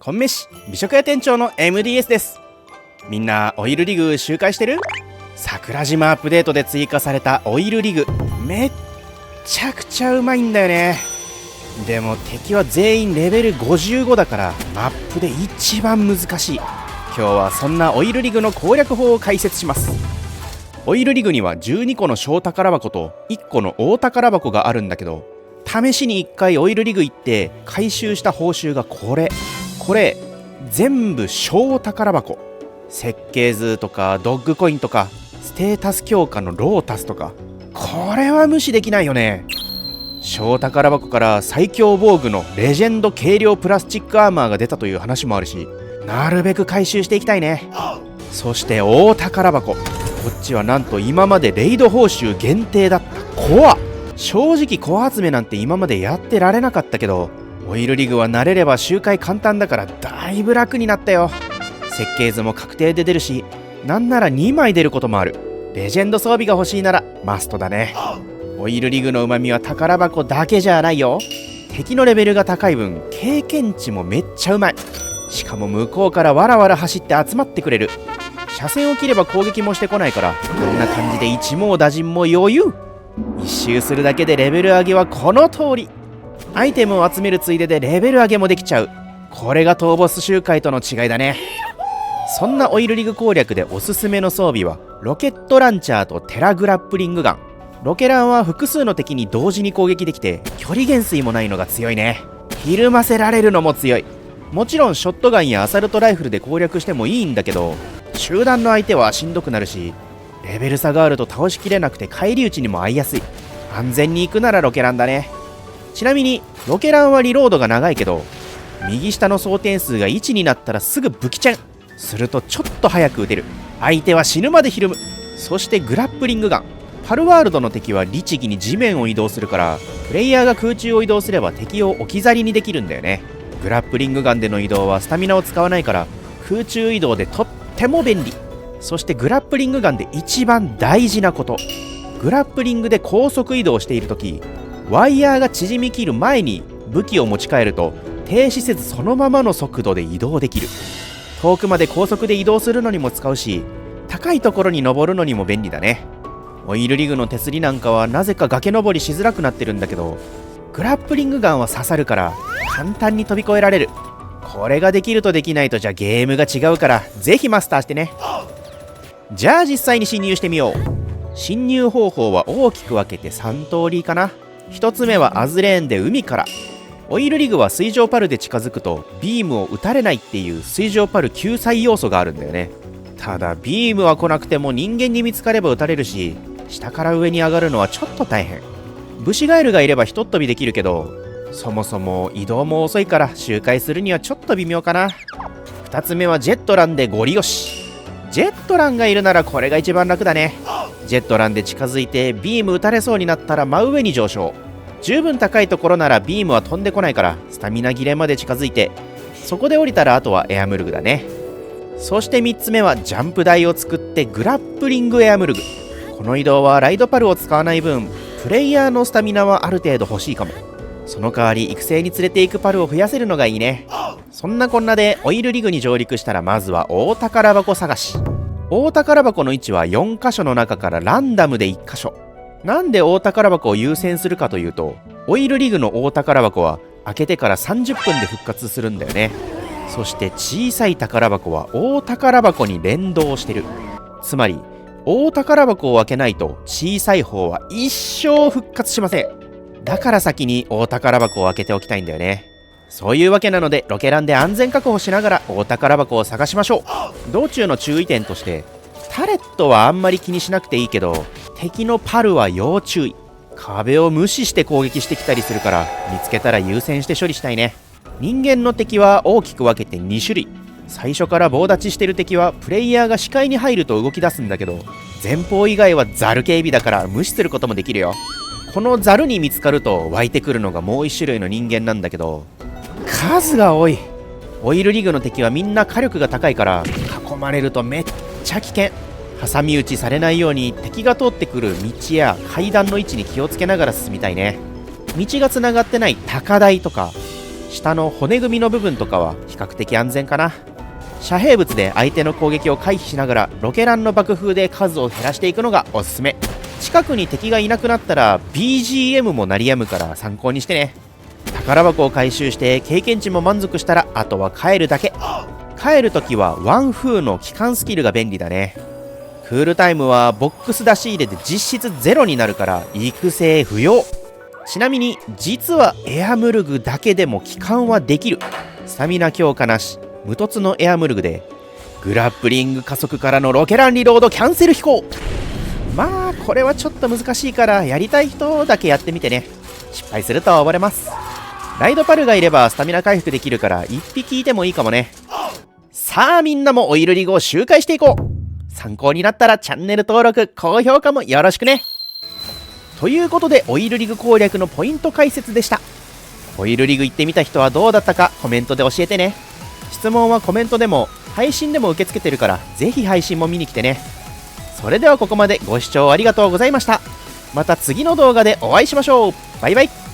コンメシ美食屋店長の MDS です。みんなオイルリグ周回してる？桜島アップデートで追加されたオイルリグめっちゃくちゃうまいんだよね。でも敵は全員レベル55だからマップで一番難しい。今日はそんなオイルリグの攻略法を解説します。オイルリグには12個の小宝箱と1個の大宝箱があるんだけど、試しに1回オイルリグ行って回収した報酬がこれ全部小宝箱。設計図とかドッグコインとかステータス強化のロータスとか、これは無視できないよね。小宝箱から最強防具のレジェンド軽量プラスチックアーマーが出たという話もあるし、なるべく回収していきたいね。そして大宝箱、こっちはなんと今までレイド報酬限定だったコア。正直コア集めなんて今までやってられなかったけど、オイルリグは慣れれば周回簡単だからだいぶ楽になったよ。設計図も確定で出るし、なんなら2枚出ることもある。レジェンド装備が欲しいならマストだね。オイルリグの旨味は宝箱だけじゃないよ。敵のレベルが高い分経験値もめっちゃうまい。しかも向こうからわらわら走って集まってくれる。車線を切れば攻撃もしてこないから、こんな感じで一網打尽も余裕。一周するだけでレベル上げはこの通り。アイテムを集めるついででレベル上げもできちゃう。これが討ボス周回との違いだね。そんなオイルリグ攻略でおすすめの装備はロケットランチャーとテラグラップリングガン。ロケランは複数の敵に同時に攻撃できて距離減衰もないのが強いね。ひるませられるのも強い。もちろんショットガンやアサルトライフルで攻略してもいいんだけど、集団の相手はしんどくなるし、レベル差があると倒しきれなくて返り討ちにも遭いやすい。安全に行くならロケランだね。ちなみにロケランはリロードが長いけど、右下の装填数が1になったらすぐ武器チェンするとちょっと早く撃てる。相手は死ぬまでひるむ。そしてグラップリングガン。パルワールドの敵は律儀に地面を移動するから、プレイヤーが空中を移動すれば敵を置き去りにできるんだよね。グラップリングガンでの移動はスタミナを使わないから空中移動でとっても便利。そしてグラップリングガンで一番大事なこと、グラップリングで高速移動しているとき、ワイヤーが縮みきる前に武器を持ち帰ると停止せずそのままの速度で移動できる。遠くまで高速で移動するのにも使うし、高いところに登るのにも便利だね。オイルリグの手すりなんかはなぜか崖登りしづらくなってるんだけど、グラップリングガンは刺さるから簡単に飛び越えられる。これができるとできないとじゃゲームが違うから、ぜひマスターしてね。じゃあ実際に侵入してみよう。侵入方法は大きく分けて3通りかな。1つ目はアズレーンで海から。オイルリグは水上パルで近づくとビームを撃たれないっていう水上パル救済要素があるんだよね。ただビームは来なくても人間に見つかれば撃たれるし、下から上に上がるのはちょっと大変。ブシガエルがいればひとっ飛びできるけど、そもそも移動も遅いから周回するにはちょっと微妙かな。2つ目はジェットランでゴリ押し。ジェットランがいるならこれが一番楽だね。ジェットランで近づいてビーム撃たれそうになったら真上に上昇。十分高いところならビームは飛んでこないからスタミナ切れまで近づいて、そこで降りたらあとはエアムルグだね。そして3つ目はジャンプ台を作ってグラップリングエアムルグ。この移動はライドパルを使わない分プレイヤーのスタミナはある程度欲しいかも。その代わり育成に連れていくパルを増やせるのがいいね。そんなこんなでオイルリグに上陸したらまずは大宝箱探し。大宝箱の位置は4箇所の中からランダムで1箇所。なんで大宝箱を優先するかというと、オイルリグの大宝箱は開けてから30分で復活するんだよね。そして小さい宝箱は大宝箱に連動してる。つまり大宝箱を開けないと小さい方は一生復活しません。だから先に大宝箱を開けておきたいんだよね。そういうわけなのでロケランで安全確保しながら大宝箱を探しましょう。道中の注意点として、タレットはあんまり気にしなくていいけど、敵のパルは要注意。壁を無視して攻撃してきたりするから、見つけたら優先して処理したいね。人間の敵は大きく分けて2種類。最初から棒立ちしてる敵はプレイヤーが視界に入ると動き出すんだけど、前方以外はザル警備だから無視することもできるよ。このザルに見つかると湧いてくるのがもう1種類の人間なんだけど、数が多い。オイルリグの敵はみんな火力が高いから囲まれるとめっちゃ危険。挟み撃ちされないように敵が通ってくる道や階段の位置に気をつけながら進みたいね。道がつながってない高台とか下の骨組みの部分とかは比較的安全かな。遮蔽物で相手の攻撃を回避しながらロケランの爆風で数を減らしていくのがおすすめ。近くに敵がいなくなったら BGM も鳴りやむから参考にしてね。宝箱を回収して経験値も満足したらあとは帰るだけ。帰るときはワンフーの機関スキルが便利だね。クールタイムはボックス出し入れで実質ゼロになるから育成不要。ちなみに実はエアムルグだけでも帰還はできる。スタミナ強化なし無凸のエアムルグでグラップリング加速からのロケランリロードキャンセル飛行。まあこれはちょっと難しいからやりたい人だけやってみてね。失敗すると溺れます。ライドパルがいればスタミナ回復できるから1匹いてもいいかもね。さあみんなもオイルリグを周回していこう。参考になったらチャンネル登録高評価もよろしくね。ということでオイルリグ攻略のポイント解説でした。オイルリグ行ってみた人はどうだったかコメントで教えてね。質問はコメントでも配信でも受け付けてるからぜひ配信も見に来てね。それではここまでご視聴ありがとうございました。また次の動画でお会いしましょう。バイバイ。